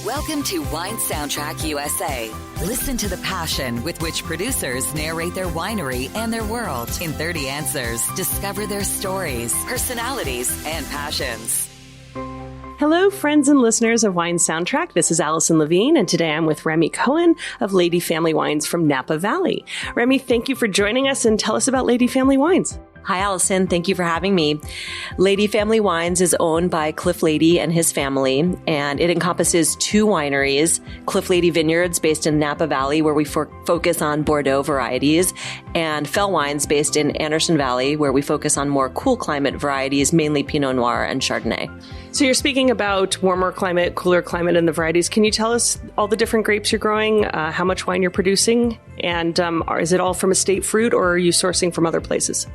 Welcome to Wine Soundtrack USA. Listen to the passion with which producers narrate their winery and their world. In 30 answers, discover their stories, personalities, and passions. Hello, friends and listeners of Wine Soundtrack. This is Allison Levine, and today I'm with Remi Cohen of Lede Family Wines from Napa Valley. Remi, thank you for joining us, and tell us about Lede Family Wines. Hi, Allison. Thank you for having me. Lede Family Wines is owned by Cliff Lede and his family, and it encompasses two wineries, Cliff Lede Vineyards based in Napa Valley, where we focus on Bordeaux varieties, and Fell Wines based in Anderson Valley, where we focus on more cool climate varieties, mainly Pinot Noir and Chardonnay. So you're speaking about warmer climate, cooler climate, and the varieties. Can you tell us all the different grapes you're growing, how much wine you're producing, and is it all from estate fruit, or are you sourcing from other places?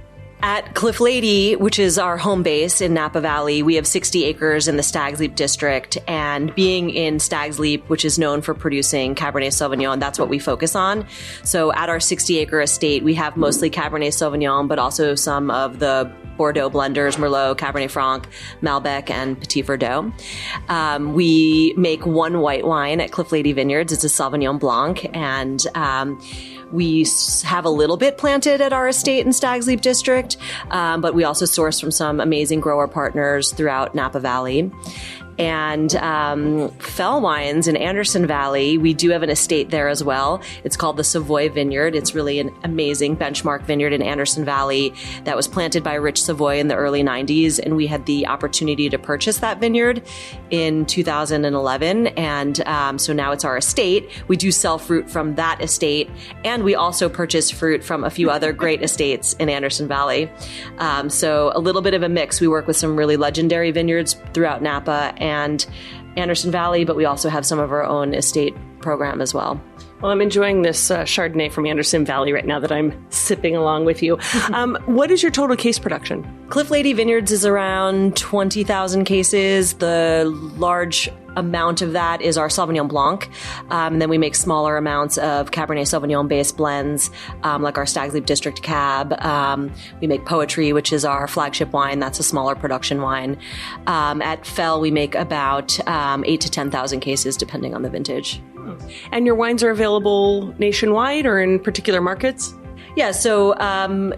At Cliff Lede, which is our home base in Napa Valley, we have 60 acres in the Stag's Leap district, and being in Stag's Leap, which is known for producing Cabernet Sauvignon, that's what we focus on. So at our 60-acre estate, we have mostly Cabernet Sauvignon, but also some of the Bordeaux blenders, Merlot, Cabernet Franc, Malbec, and Petit Verdot. We make one white wine at Cliff Lede Vineyards. It's a Sauvignon Blanc, and we have a little bit planted at our estate in Stag's Leap District, but we also source from some amazing grower partners throughout Napa Valley. And Fell Wines in Anderson Valley, we do have an estate there as well. It's called the Savoy Vineyard. It's really an amazing benchmark vineyard in Anderson Valley that was planted by Rich Savoy in the early 90s. And we had the opportunity to purchase that vineyard in 2011. And so now it's our estate. We do sell fruit from that estate. And we also purchase fruit from a few other great estates in Anderson Valley. So a little bit of a mix. We work with some really legendary vineyards throughout Napa and Anderson Valley, but we also have some of our own estate program as well. Well, I'm enjoying this Chardonnay from Anderson Valley right now that I'm sipping along with you. What is your total case production? Cliff Lede Vineyards is around 20,000 cases. The large amount of that is our Sauvignon Blanc. And then we make smaller amounts of Cabernet Sauvignon-based blends, like our Stag's Leap District Cab. We make Poetry, which is our flagship wine. That's a smaller production wine. At Fell, we make about 8,000 to 10,000 cases, depending on the vintage. And your wines are available nationwide or in particular markets? Yeah, so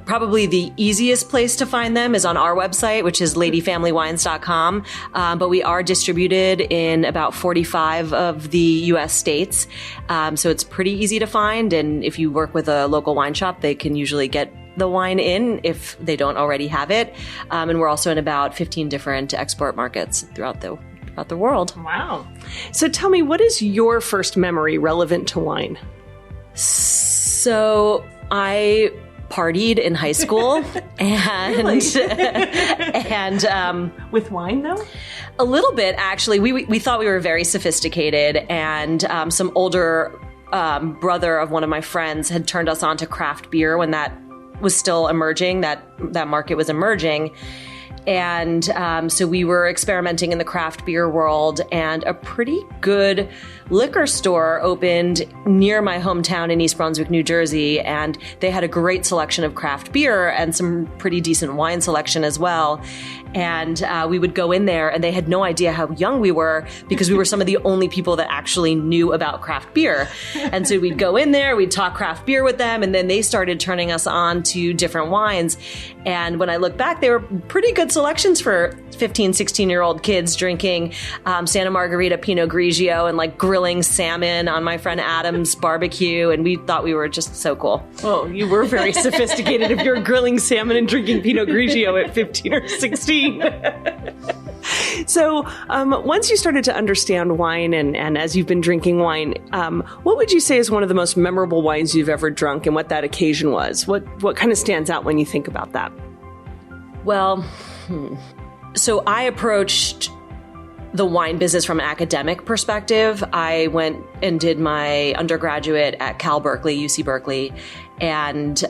probably the easiest place to find them is on our website, which is ladefamilywines.com. But we are distributed in about 45 of the U.S. states. So it's pretty easy to find. And if you work with a local wine shop, they can usually get the wine in if they don't already have it. And we're also in about 15 different export markets throughout the world. Wow. So tell me, what is your first memory relevant to wine? So I partied in high school and with wine though? A little bit, actually. We thought we were very sophisticated, and some older brother of one of my friends had turned us on to craft beer when that was still emerging, that market was emerging. And so we were experimenting in the craft beer world, and a pretty good liquor store opened near my hometown in East Brunswick, New Jersey, and they had a great selection of craft beer and some pretty decent wine selection as well. And we would go in there, and they had no idea how young we were because we were some of the only people that actually knew about craft beer. And so we'd go in there, we'd talk craft beer with them, and then they started turning us on to different wines. And when I look back, they were pretty good selections for 15, 16-year-old kids drinking Santa Margarita Pinot Grigio and like grilling salmon on my friend Adam's barbecue. And we thought we were just so cool. Well, you were very sophisticated if you're grilling salmon and drinking Pinot Grigio at 15 or 16. So once you started to understand wine and as you've been drinking wine, what would you say is one of the most memorable wines you've ever drunk and what that occasion was? What kind of stands out when you think about that? Well, so I approached the wine business from an academic perspective. I went and did my undergraduate at Cal Berkeley, UC Berkeley, and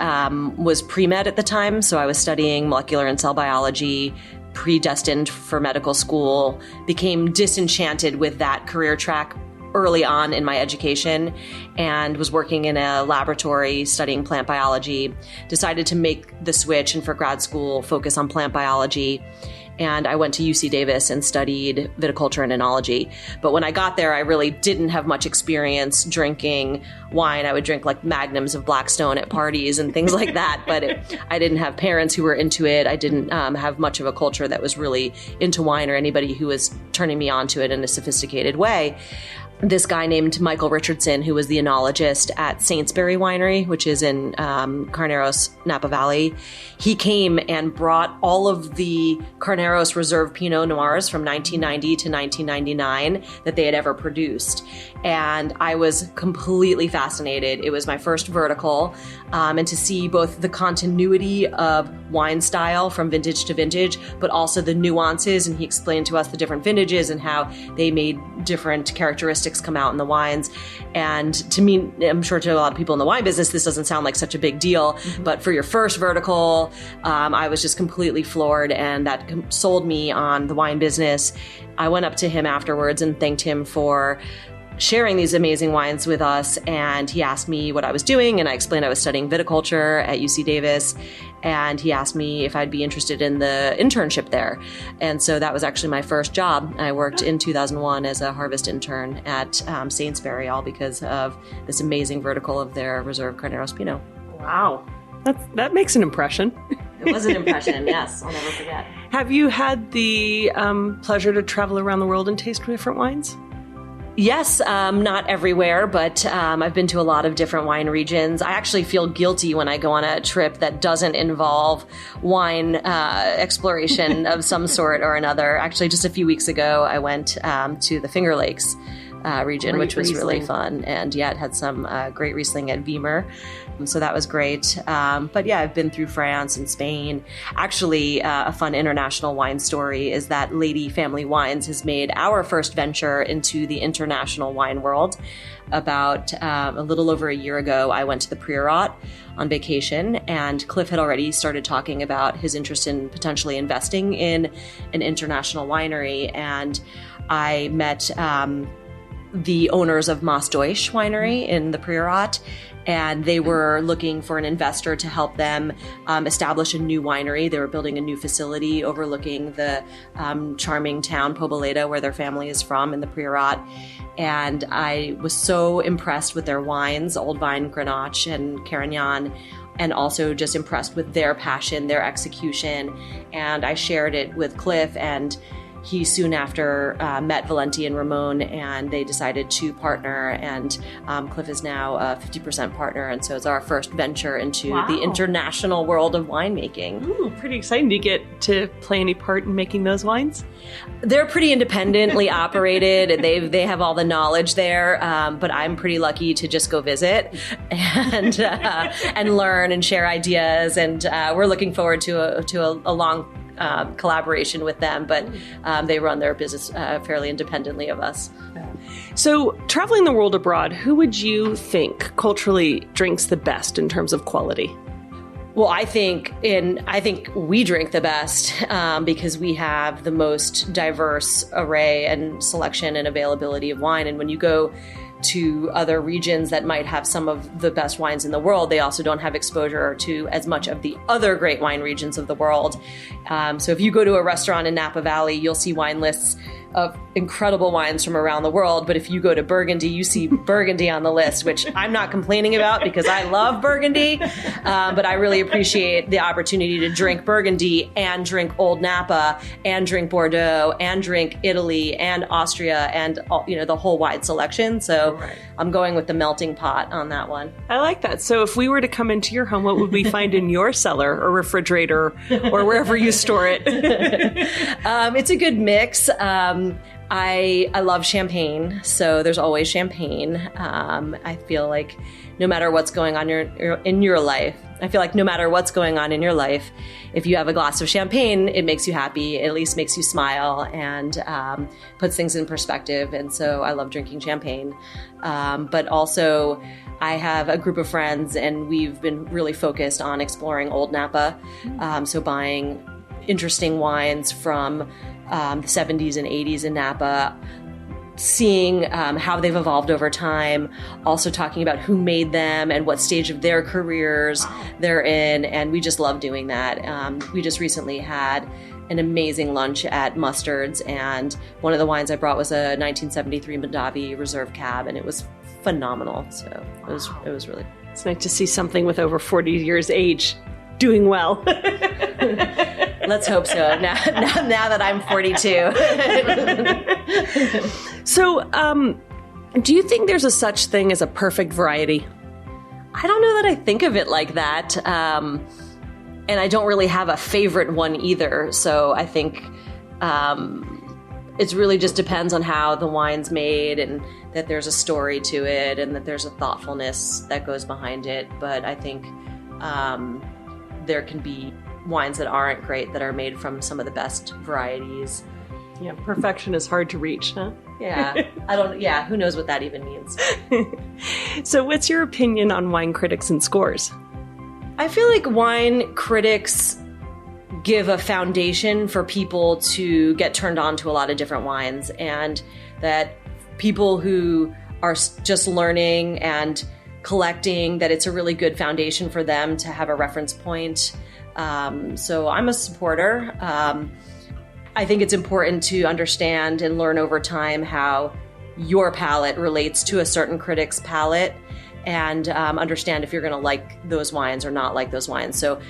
was pre-med at the time. So I was studying molecular and cell biology, predestined for medical school, became disenchanted with that career track early on in my education and was working in a laboratory studying plant biology, decided to make the switch and for grad school focus on plant biology. And I went to UC Davis and studied viticulture and enology. But when I got there, I really didn't have much experience drinking wine. I would drink like magnums of Blackstone at parties and things like that. But I didn't have parents who were into it. I didn't have much of a culture that was really into wine or anybody who was turning me on to it in a sophisticated way. This guy named Michael Richardson, who was the enologist at Saintsbury Winery, which is in Carneros, Napa Valley, he came and brought all of the Carneros Reserve Pinot Noirs from 1990 to 1999 that they had ever produced. And I was completely fascinated. It was my first vertical, and to see both the continuity of wine style from vintage to vintage, but also the nuances. And he explained to us the different vintages and how they made different characteristics come out in the wines. And to me, I'm sure to a lot of people in the wine business, this doesn't sound like such a big deal, but for your first vertical, I was just completely floored, and that sold me on the wine business. I went up to him afterwards and thanked him for sharing these amazing wines with us. And he asked me what I was doing, and I explained I was studying viticulture at UC Davis. And he asked me if I'd be interested in the internship there. And so that was actually my first job. I worked in 2001 as a harvest intern at Saintsbury, all because of this amazing vertical of their Reserve Carneros Pinot. Wow. That makes an impression. It was an impression, yes. I'll never forget. Have you had the pleasure to travel around the world and taste different wines? Yes, not everywhere, but I've been to a lot of different wine regions. I actually feel guilty when I go on a trip that doesn't involve wine exploration of some sort or another. Actually, just a few weeks ago, I went to the Finger Lakes region, which was really fun. And yeah, it had some great Riesling at Weimer. So that was great. But yeah, I've been through France and Spain. Actually, a fun international wine story is that Lede Family Wines has made our first venture into the international wine world. About a little over a year ago, I went to the Priorat on vacation, and Cliff had already started talking about his interest in potentially investing in an international winery. And I met the owners of Mas Deutsch Winery in the Priorat, and they were looking for an investor to help them establish a new winery. They were building a new facility overlooking the charming town Poboleda, where their family is from, in the Priorat. And I was so impressed with their wines, Old Vine, Grenache, and Carignan, and also just impressed with their passion, their execution. And I shared it with Cliff, and he soon after met Valenti and Ramon, and they decided to partner, and Cliff is now a 50% partner, and so it's our first venture into the international world of winemaking. Ooh, pretty exciting. Do you get to play any part in making those wines? They're pretty independently operated, and they have all the knowledge there, but I'm pretty lucky to just go visit and learn and share ideas, and we're looking forward to a long collaboration with them, but they run their business fairly independently of us. So, traveling the world abroad, who would you think culturally drinks the best in terms of quality? Well, I think we drink the best because we have the most diverse array and selection and availability of wine. And when you go to other regions that might have some of the best wines in the world, they also don't have exposure to as much of the other great wine regions of the world. So if you go to a restaurant in Napa Valley, you'll see wine lists of incredible wines from around the world. But if you go to Burgundy, you see Burgundy on the list, which I'm not complaining about because I love Burgundy. But I really appreciate the opportunity to drink Burgundy and drink Old Napa and drink Bordeaux and drink Italy and Austria and the whole wide selection. So I'm going with the melting pot on that one. I like that. So if we were to come into your home, what would we find in your cellar or refrigerator or wherever you store it? It's a good mix. I love champagne, so there's always champagne. I feel like no matter what's going on in your life, if you have a glass of champagne, it makes you happy. It at least makes you smile and puts things in perspective. And so I love drinking champagne. But also, I have a group of friends, and we've been really focused on exploring Old Napa. So buying interesting wines from the 70s and 80s in Napa, seeing how they've evolved over time, also talking about who made them and what stage of their careers they're in, and we just love doing that. We just recently had an amazing lunch at Mustard's, and one of the wines I brought was a 1973 Mondavi Reserve Cab, and it was phenomenal. So it was really. It's nice to see something with over 40 years age doing well. Let's hope so. Now that I'm 42. So, do you think there's a such thing as a perfect variety? I don't know that I think of it like that. And I don't really have a favorite one either. So I think it really just depends on how the wine's made, and that there's a story to it, and that there's a thoughtfulness that goes behind it. But I think there can be wines that aren't great that are made from some of the best varieties. Yeah, perfection is hard to reach, huh? Yeah, who knows what that even means. So what's your opinion on wine critics and scores? I feel like wine critics give a foundation for people to get turned on to a lot of different wines, and that people who are just learning and collecting, that it's a really good foundation for them to have a reference point. So I'm a supporter. I think it's important to understand and learn over time how your palate relates to a certain critic's palate, and understand if you're going to like those wines or not like those wines. So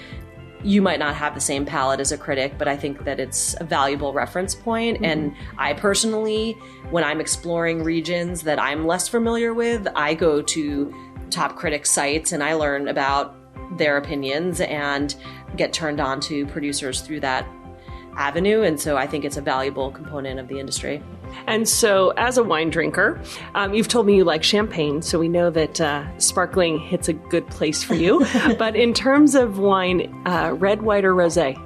you might not have the same palate as a critic, but I think that it's a valuable reference point. Mm-hmm. And I personally, when I'm exploring regions that I'm less familiar with, I go to top critic sites and I learn about their opinions and get turned on to producers through that avenue. And so I think it's a valuable component of the industry. And so as a wine drinker, you've told me you like champagne, so we know that sparkling hits a good place for you. But in terms of wine, red, white, or rosé?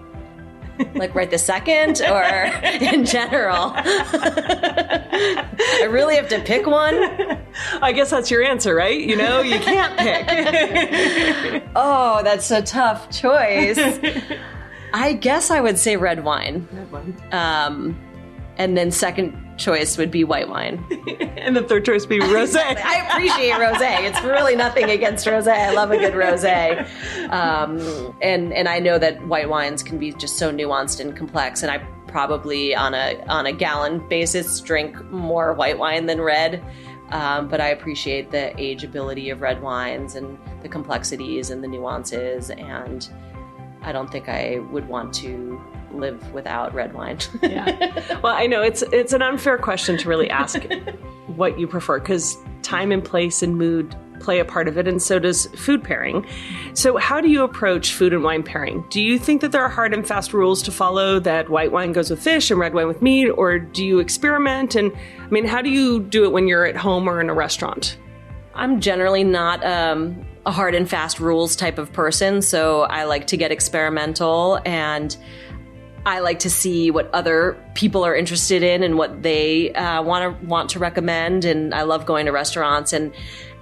Like right this second, or in general? I really have to pick one? I guess that's your answer, right? You know, you can't pick. Oh, that's a tough choice. I guess I would say red wine. Red wine. And then second choice would be white wine. And the third choice would be rosé. I appreciate rosé. It's really nothing against rosé. I love a good rosé. And I know that white wines can be just so nuanced and complex, and I probably on a gallon basis drink more white wine than red. But I appreciate the ageability of red wines and the complexities and the nuances, and I don't think I would want to live without red wine. Yeah. Well, I know it's an unfair question to really ask what you prefer, because time and place and mood play a part of it, and so does food pairing. So how do you approach food and wine pairing? Do you think that there are hard and fast rules to follow, that white wine goes with fish and red wine with meat, or do you experiment? And I mean, how do you do it when you're at home or in a restaurant? I'm generally not a hard and fast rules type of person, so I like to get experimental, and I like to see what other people are interested in and what they want to recommend. And I love going to restaurants and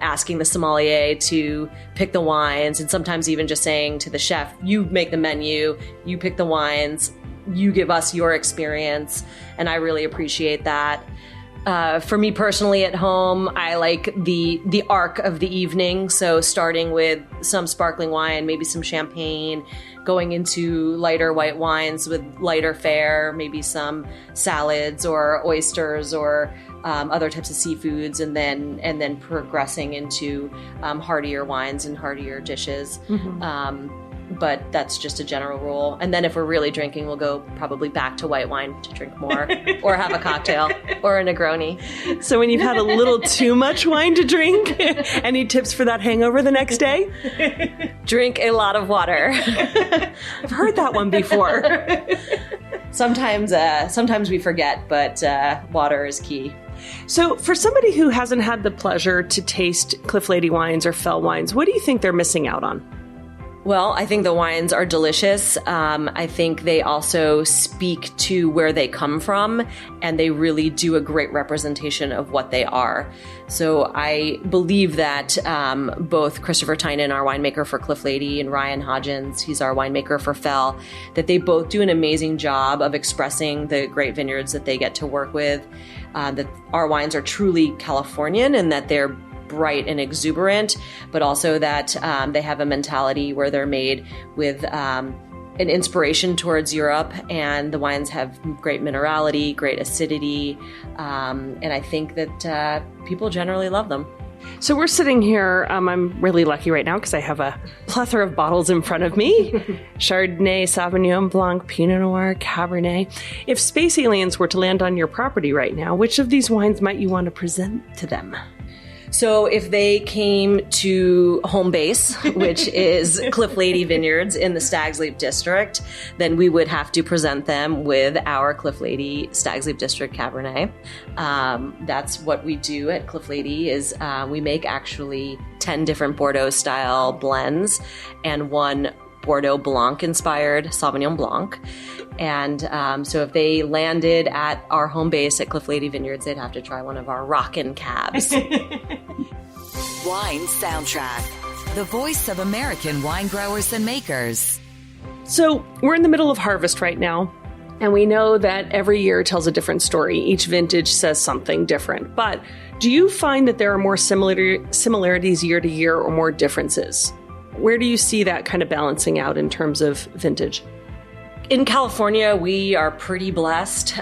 asking the sommelier to pick the wines, and sometimes even just saying to the chef, you make the menu, you pick the wines, you give us your experience. And I really appreciate that. For me personally at home, I like the arc of the evening. So starting with some sparkling wine, maybe some champagne, going into lighter white wines with lighter fare, maybe some salads or oysters or other types of seafoods, and then progressing into heartier wines and heartier dishes. Mm-hmm. But that's just a general rule. And then if we're really drinking, we'll go probably back to white wine to drink more, or have a cocktail or a Negroni. So when you've had a little too much wine to drink, any tips for that hangover the next day? Drink a lot of water. I've heard that one before. Sometimes we forget, but water is key. So for somebody who hasn't had the pleasure to taste Cliff Lede wines or Fell wines, what do you think they're missing out on? Well, I think the wines are delicious. I think they also speak to where they come from, and they really do a great representation of what they are. So I believe that both Christopher Tynan, our winemaker for Cliff Lede, and Ryan Hodgins, he's our winemaker for Fell, that they both do an amazing job of expressing the great vineyards that they get to work with, that our wines are truly Californian, and that they're bright and exuberant, but also that they have a mentality where they're made with an inspiration towards Europe, and the wines have great minerality, great acidity, and I think that people generally love them. So we're sitting here, I'm really lucky right now because I have a plethora of bottles in front of me. Chardonnay, Sauvignon Blanc, Pinot Noir, Cabernet. If space aliens were to land on your property right now, which of these wines might you want to present to them? So if they came to home base, which is Cliff Lede Vineyards in the Stags Leap District, then we would have to present them with our Cliff Lede Stags Leap District Cabernet. That's what we do at Cliff Lede is we make actually 10 different Bordeaux style blends and one Bordeaux Blanc inspired Sauvignon Blanc. And so if they landed at our home base at Cliff Lede Vineyards, they'd have to try one of our rockin' cabs. Wine Soundtrack, the voice of American wine growers and makers. So we're in the middle of harvest right now, and we know that every year tells a different story. Each vintage says something different. But do you find that there are more similarities year to year or more differences? Where do you see that kind of balancing out in terms of vintage? In California, we are pretty blessed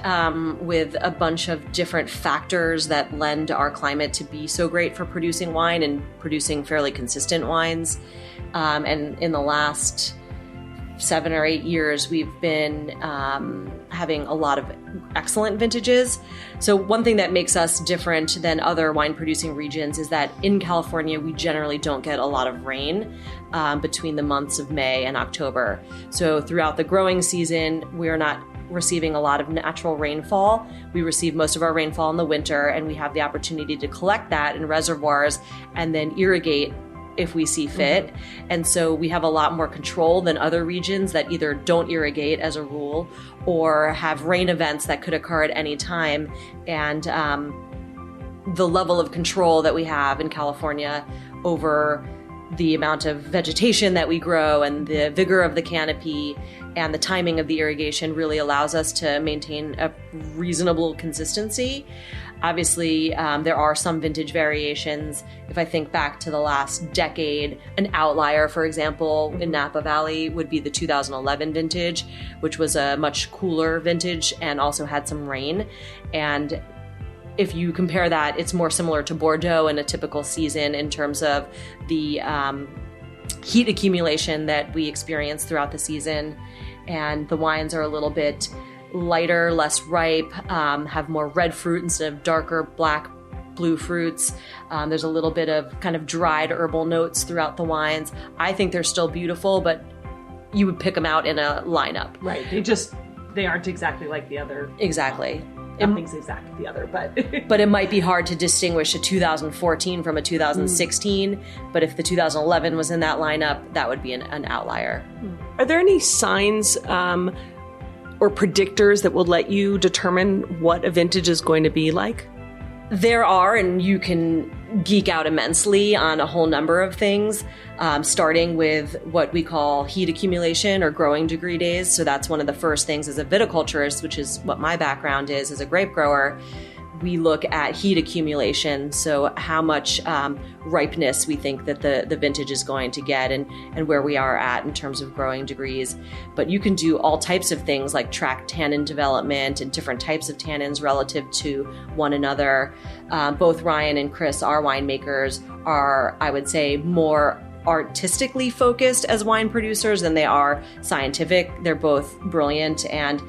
with a bunch of different factors that lend our climate to be so great for producing wine and producing fairly consistent wines. And in the last 7 or 8 years, we've been having a lot of excellent vintages. So one thing that makes us different than other wine producing regions is that in California, we generally don't get a lot of rain between the months of May and October. So throughout the growing season, we're not receiving a lot of natural rainfall. We receive most of our rainfall in the winter, and we have the opportunity to collect that in reservoirs and then irrigate if we see fit. And so we have a lot more control than other regions that either don't irrigate as a rule or have rain events that could occur at any time. And the level of control that we have in California over the amount of vegetation that we grow and the vigor of the canopy and the timing of the irrigation really allows us to maintain a reasonable consistency. Obviously, there are some vintage variations. If I think back to the last decade, an outlier, for example, in Napa Valley would be the 2011 vintage, which was a much cooler vintage and also had some rain. And if you compare that, it's more similar to Bordeaux in a typical season in terms of the heat accumulation that we experience throughout the season. And the wines are a little bit lighter, less ripe, have more red fruit instead of darker black, blue fruits. There's a little bit of kind of dried herbal notes throughout the wines. I think they're still beautiful, but you would pick them out in a lineup. Right. They aren't exactly like the other. Exactly. Nothing's exactly the other, but... But it might be hard to distinguish a 2014 from a 2016, but if the 2011 was in that lineup, that would be an outlier. Are there any signs or predictors that will let you determine what a vintage is going to be like? There are, and you can geek out immensely on a whole number of things, starting with what we call heat accumulation or growing degree days. So that's one of the first things as a viticulturist, which is what my background is as a grape grower. We look at heat accumulation, so how much ripeness we think that the vintage is going to get and where we are at in terms of growing degrees. But you can do all types of things like track tannin development and different types of tannins relative to one another. Both Ryan and Chris, our winemakers, are, I would say, more artistically focused as wine producers than they are scientific. They're both brilliant and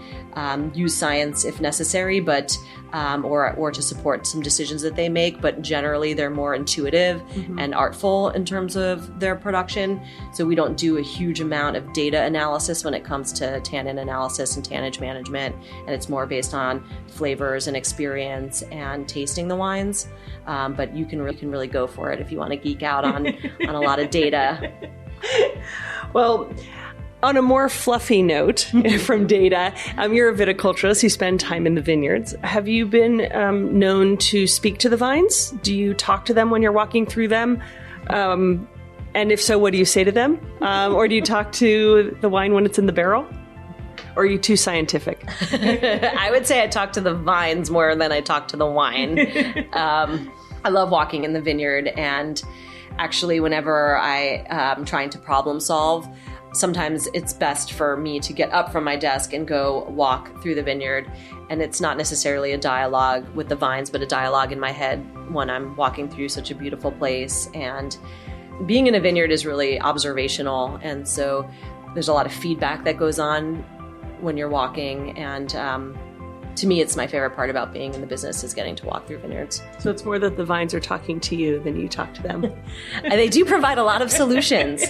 use science if necessary, but or to support some decisions that they make. But generally, they're more intuitive and artful in terms of their production. So we don't do a huge amount of data analysis when it comes to tannin analysis and tannage management, and it's more based on flavors and experience and tasting the wines. But you can really go for it if you want to geek out on a lot of data. Well, on a more fluffy note from data, you're a viticulturist. You spend time in the vineyards. Have you been known to speak to the vines? Do you talk to them when you're walking through them? And if so, what do you say to them? Or do you talk to the wine when it's in the barrel? Or are you too scientific? I would say I talk to the vines more than I talk to the wine. I love walking in the vineyard, and actually whenever I am trying to problem solve, sometimes it's best for me to get up from my desk and go walk through the vineyard. And it's not necessarily a dialogue with the vines, but a dialogue in my head when I'm walking through such a beautiful place. And being in a vineyard is really observational. And so there's a lot of feedback that goes on when you're walking. And to me, it's my favorite part about being in the business is getting to walk through vineyards. So it's more that the vines are talking to you than you talk to them. And they do provide a lot of solutions.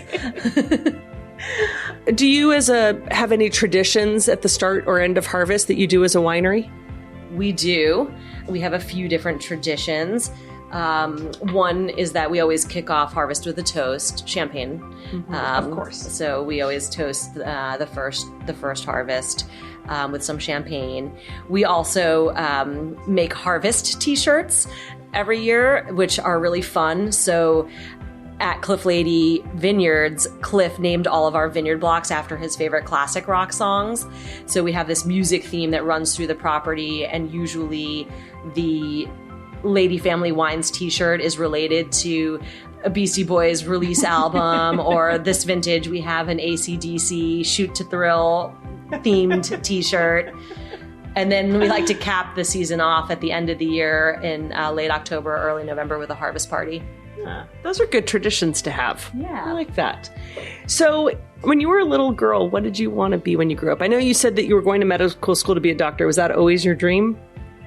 Do you have any traditions at the start or end of harvest that you do as a winery? We do. We have a few different traditions. One is that we always kick off harvest with a toast, champagne. Of course. So we always toast the first harvest with some champagne. We also make harvest T-shirts every year, which are really fun. So at Cliff Lede Vineyards, Cliff named all of our vineyard blocks after his favorite classic rock songs. So we have this music theme that runs through the property, and usually the Lede Family Wines t-shirt is related to a Beastie Boys release album, or this vintage we have an AC/DC Shoot to Thrill themed t-shirt. And then we like to cap the season off at the end of the year in late October, early November with a harvest party. Yeah, those are good traditions to have. Yeah. I like that. So when you were a little girl, what did you want to be when you grew up? I know you said that you were going to medical school to be a doctor. Was that always your dream?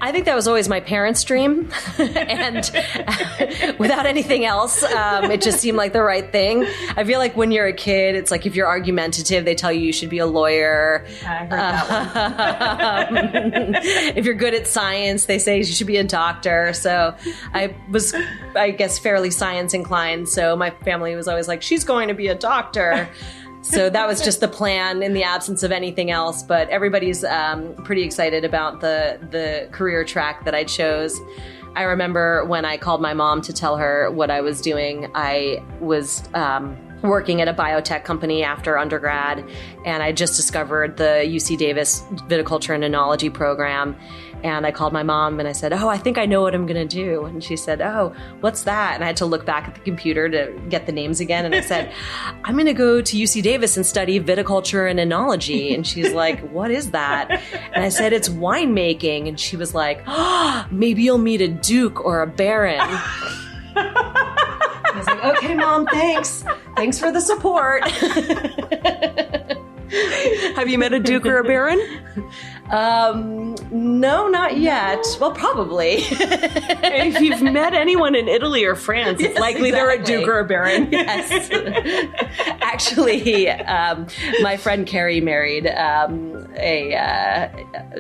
I think that was always my parents' dream. And without anything else, it just seemed like the right thing. I feel like when you're a kid, it's like if you're argumentative, they tell you should be a lawyer. I heard that one. If you're good at science, they say you should be a doctor. So I was, I guess, fairly science inclined. So my family was always like, she's going to be a doctor. So that was just the plan in the absence of anything else. But everybody's pretty excited about the career track that I chose. I remember when I called my mom to tell her what I was doing, I was working at a biotech company after undergrad, and I just discovered the UC Davis Viticulture and Enology program. And I called my mom and I said, I think I know what I'm going to do. And she said, what's that? And I had to look back at the computer to get the names again. And I said, I'm going to go to UC Davis and study viticulture and enology. And she's like, what is that? And I said, it's winemaking. And she was like, maybe you'll meet a duke or a baron. I was like, okay, Mom, thanks. Thanks for the support. Have you met a duke or a baron? No, not yet. Well, probably. If you've met anyone in Italy or France, it's likely they're a duke or a baron. Yes. Actually, my friend Carrie married a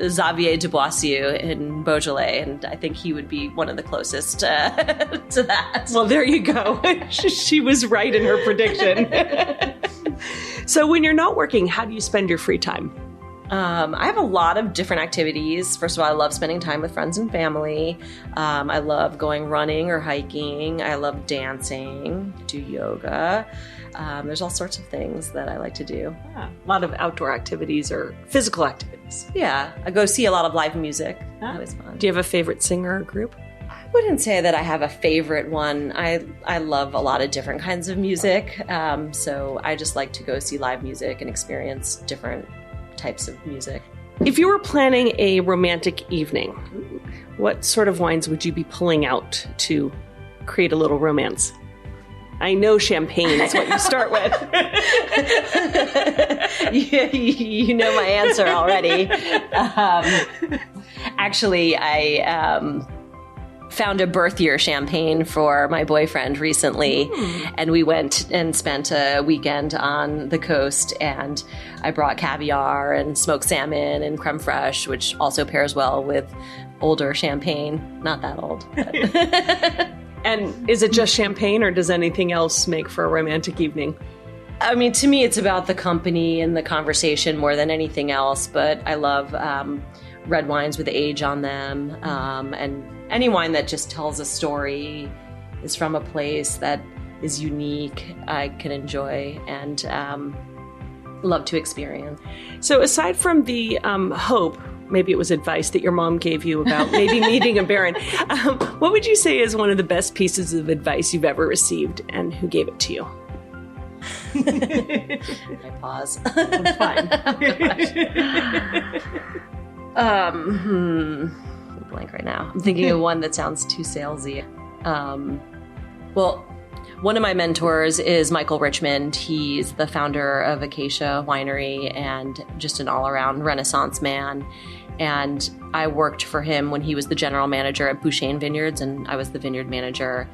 Xavier de Boissieu in Beaujolais, and I think he would be one of the closest to that. Well, there you go. She was right in her prediction. So when you're not working, how do you spend your free time? I have a lot of different activities. First of all, I love spending time with friends and family. I love going running or hiking. I love dancing, do yoga. There's all sorts of things that I like to do. Yeah, a lot of outdoor activities or physical activities. Yeah, I go see a lot of live music. That was fun. Do you have a favorite singer or group? I wouldn't say that I have a favorite one. I love a lot of different kinds of music. So I just like to go see live music and experience different types of music. If you were planning a romantic evening, what sort of wines would you be pulling out to create a little romance? I know champagne is what you start with. You know my answer already. Actually, I found a birth year champagne for my boyfriend recently, and we went and spent a weekend on the coast, and I brought caviar and smoked salmon and creme fraiche, which also pairs well with older champagne. Not that old. But And is it just champagne, or does anything else make for a romantic evening? I mean, to me, it's about the company and the conversation more than anything else, but I love red wines with age on them, and any wine that just tells a story, is from a place that is unique, I can enjoy and love to experience. So aside from the hope, maybe it was advice that your mom gave you about maybe meeting a baron, what would you say is one of the best pieces of advice you've ever received, and who gave it to you? I pause. That's fine. Blank right now. I'm thinking of one that sounds too salesy. Well, one of my mentors is Michael Richmond. He's the founder of Acacia Winery and just an all-around Renaissance man. And I worked for him when he was the general manager at Bouchain Vineyards, and I was the vineyard manager.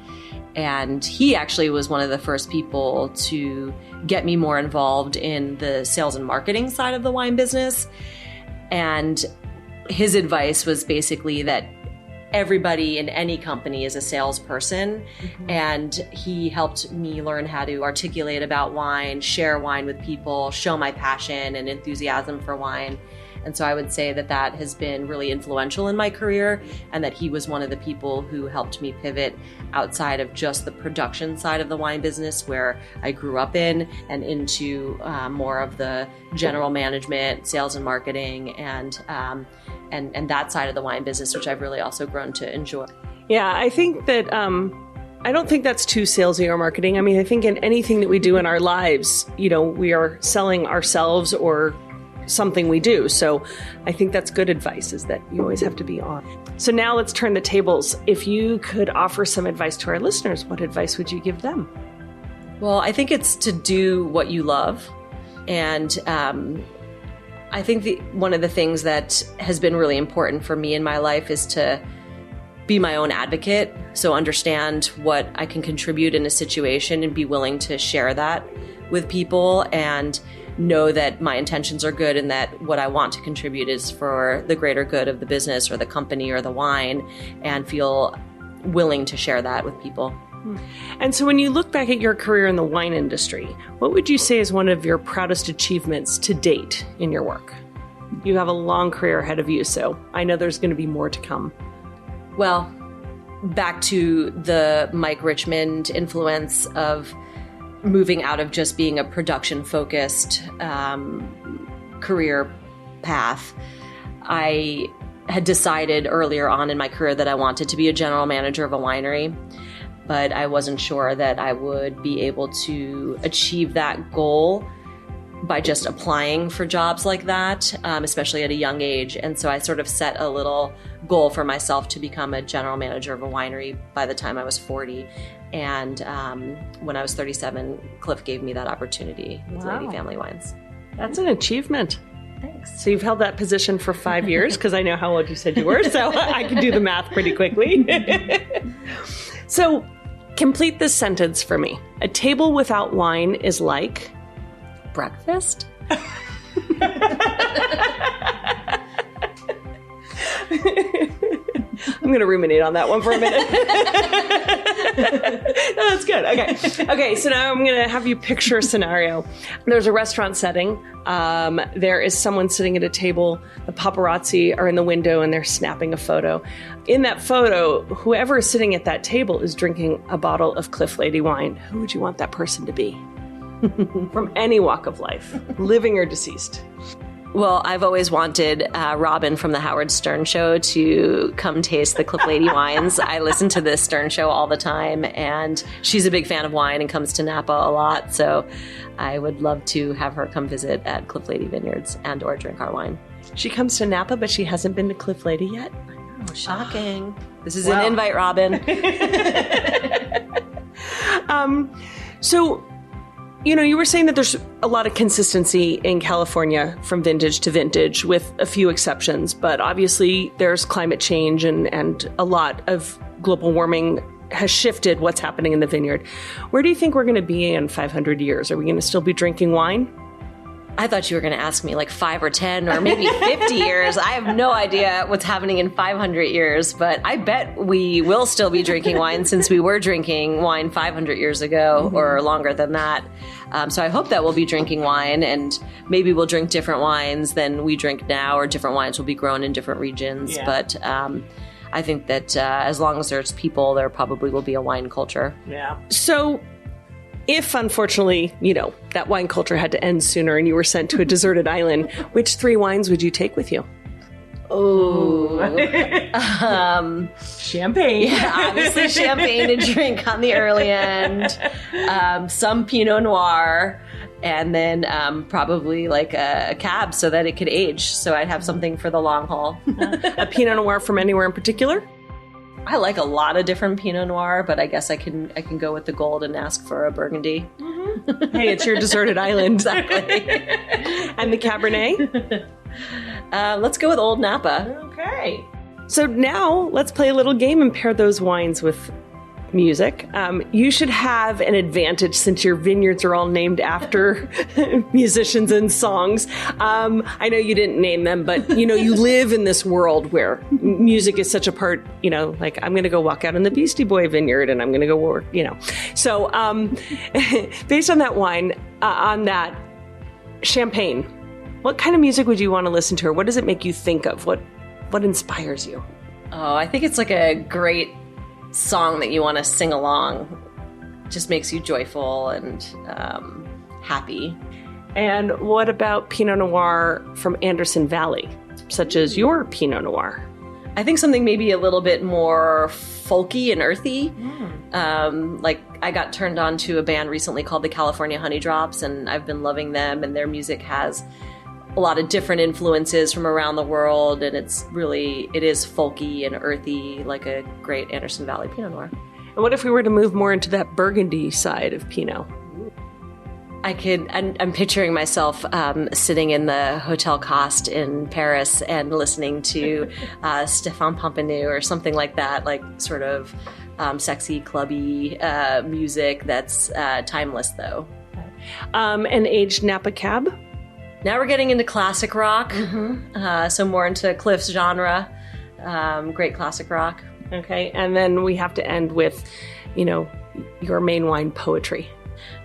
And he actually was one of the first people to get me more involved in the sales and marketing side of the wine business. And his advice was basically that everybody in any company is a salesperson. Mm-hmm. And he helped me learn how to articulate about wine, share wine with people, show my passion and enthusiasm for wine. And so I would say that that has been really influential in my career, and that he was one of the people who helped me pivot outside of just the production side of the wine business where I grew up in, and into more of the general management, sales and marketing, and that side of the wine business, which I've really also grown to enjoy. Yeah, I think that I don't think that's too salesy or marketing. I mean, I think in anything that we do in our lives, we are selling ourselves or something we do. So I think that's good advice, is that you always have to be on. So now let's turn the tables. If you could offer some advice to our listeners, what advice would you give them? Well, I think it's to do what you love. And I think one of the things that has been really important for me in my life is to be my own advocate. So understand what I can contribute in a situation and be willing to share that with people, and know that my intentions are good and that what I want to contribute is for the greater good of the business or the company or the wine, and feel willing to share that with people. And so when you look back at your career in the wine industry, what would you say is one of your proudest achievements to date in your work? You have a long career ahead of you, so I know there's going to be more to come. Well, back to the Mike Richmond influence of moving out of just being a production-focused career path, I had decided earlier on in my career that I wanted to be a general manager of a winery, but I wasn't sure that I would be able to achieve that goal by just applying for jobs like that, especially at a young age. And so I sort of set a little goal for myself to become a general manager of a winery by the time I was 40. And when I was 37, Cliff gave me that opportunity with Lede Family Wines. That's an achievement. Thanks. So you've held that position for 5 years, because I know how old you said you were, so I can do the math pretty quickly. So complete this sentence for me. A table without wine is like... breakfast? I'm going to ruminate on that one for a minute. No, that's good. Okay, so now I'm going to have you picture a scenario. There's a restaurant setting. There is someone sitting at a table. The paparazzi are in the window and they're snapping a photo. In that photo, whoever is sitting at that table is drinking a bottle of Cliff Lede wine. Who would you want that person to be? From any walk of life, living or deceased. Well, I've always wanted Robin from the Howard Stern Show to come taste the Cliff Lede wines. I listen to this Stern Show all the time, and she's a big fan of wine and comes to Napa a lot. So I would love to have her come visit at Cliff Lede Vineyards and or drink our wine. She comes to Napa, but she hasn't been to Cliff Lede yet? Oh, shocking. This is an invite, Robin. So... you were saying that there's a lot of consistency in California from vintage to vintage, with a few exceptions. But obviously, there's climate change and a lot of global warming has shifted what's happening in the vineyard. Where do you think we're going to be in 500 years? Are we going to still be drinking wine? I thought you were going to ask me like 5 or 10 or maybe 50 years. I have no idea what's happening in 500 years, but I bet we will still be drinking wine, since we were drinking wine 500 years ago or longer than that. So I hope that we'll be drinking wine, and maybe we'll drink different wines than we drink now, or different wines will be grown in different regions. Yeah. But I think that as long as there's people, there probably will be a wine culture. Yeah. So... if, unfortunately, that wine culture had to end sooner and you were sent to a deserted island, which 3 wines would you take with you? Oh, champagne. Yeah, obviously champagne to drink on the early end. Some Pinot Noir, and then probably like a cab so that it could age. So I'd have something for the long haul. A Pinot Noir from anywhere in particular? I like a lot of different Pinot Noir, but I guess I can go with the gold and ask for a Burgundy. Mm-hmm. Hey, it's your deserted island. Exactly. And the Cabernet? Let's go with Old Napa. Okay. So now let's play a little game and pair those wines with music. You should have an advantage since your vineyards are all named after musicians and songs. I know you didn't name them, but you live in this world where music is such a part, like I'm going to go walk out in the Beastie Boy vineyard and I'm going to go work, So based on that wine, on that champagne, what kind of music would you want to listen to, or what does it make you think of? What inspires you? Oh, I think it's like a great song that you want to sing along. Just makes you joyful and happy. And what about Pinot Noir from Anderson Valley, such as your Pinot Noir? I think something maybe a little bit more folky and earthy. Like I got turned on to a band recently called the California Honey Drops, and I've been loving them, and their music has a lot of different influences from around the world, and it is folky and earthy, like a great Anderson Valley Pinot Noir. And what if we were to move more into that Burgundy side of Pinot? I'm picturing myself sitting in the Hotel Coste in Paris and listening to Stéphane Pampignou or something like that, like sort of sexy, clubby music that's timeless, though. An aged Napa Cab? Now we're getting into classic rock, so more into Cliff's genre, great classic rock. Okay, and then we have to end with, your main wine, poetry.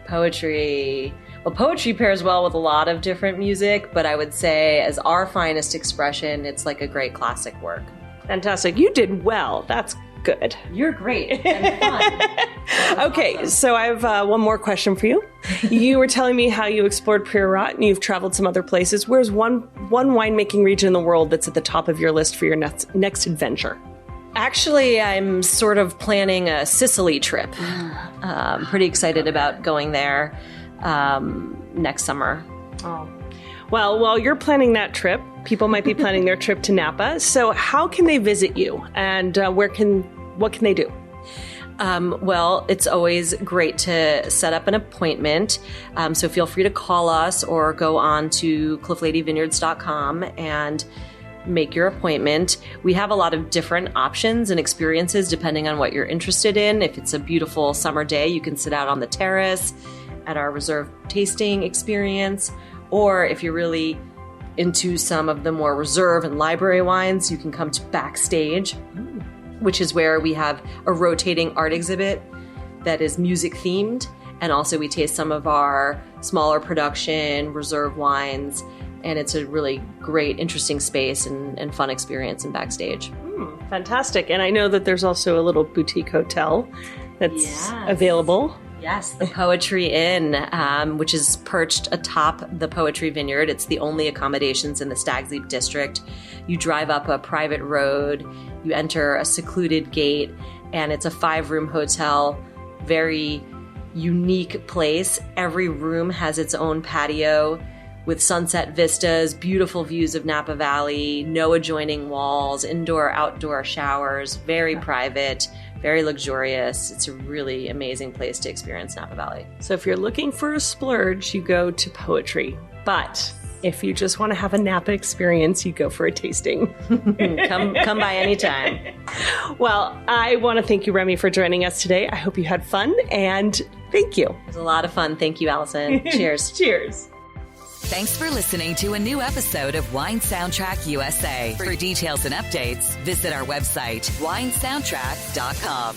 Poetry. Well, poetry pairs well with a lot of different music, but I would say as our finest expression, it's like a great classic work. Fantastic. You did well. That's good. You're great and fun. Okay, awesome. So I have one more question for you. You were telling me how you explored Priorat and you've traveled some other places. Where's one winemaking region in the world that's at the top of your list for your next adventure? Actually, I'm sort of planning a Sicily trip. I'm pretty excited about going there next summer. Oh. Well, while you're planning that trip, people might be planning their trip to Napa. So how can they visit you, and what can they do? Well, it's always great to set up an appointment. So feel free to call us or go on to cliffladyvineyards.com and make your appointment. We have a lot of different options and experiences depending on what you're interested in. If it's a beautiful summer day, you can sit out on the terrace at our reserve tasting experience. Or if you're really into some of the more reserve and library wines, you can come to backstage, which is where we have a rotating art exhibit that is music themed. And also we taste some of our smaller production reserve wines. And it's a really great, interesting space and fun experience in backstage. Fantastic. And I know that there's also a little boutique hotel that's available. Yes, the Poetry Inn, which is perched atop the Poetry Vineyard. It's the only accommodations in the Stags Leap district. You drive up a private road, you enter a secluded gate, and it's a 5-room hotel, very unique place. Every room has its own patio with sunset vistas, beautiful views of Napa Valley, no adjoining walls, indoor, outdoor showers, very private, very luxurious. It's a really amazing place to experience Napa Valley. So if you're looking for a splurge, you go to Poetry. But if you just want to have a Napa experience, you go for a tasting. Come by anytime. Well, I want to thank you, Remi, for joining us today. I hope you had fun, and thank you. It was a lot of fun. Thank you, Allison. Cheers. Cheers. Thanks for listening to a new episode of Wine Soundtrack USA. For details and updates, visit our website, winesoundtrack.com.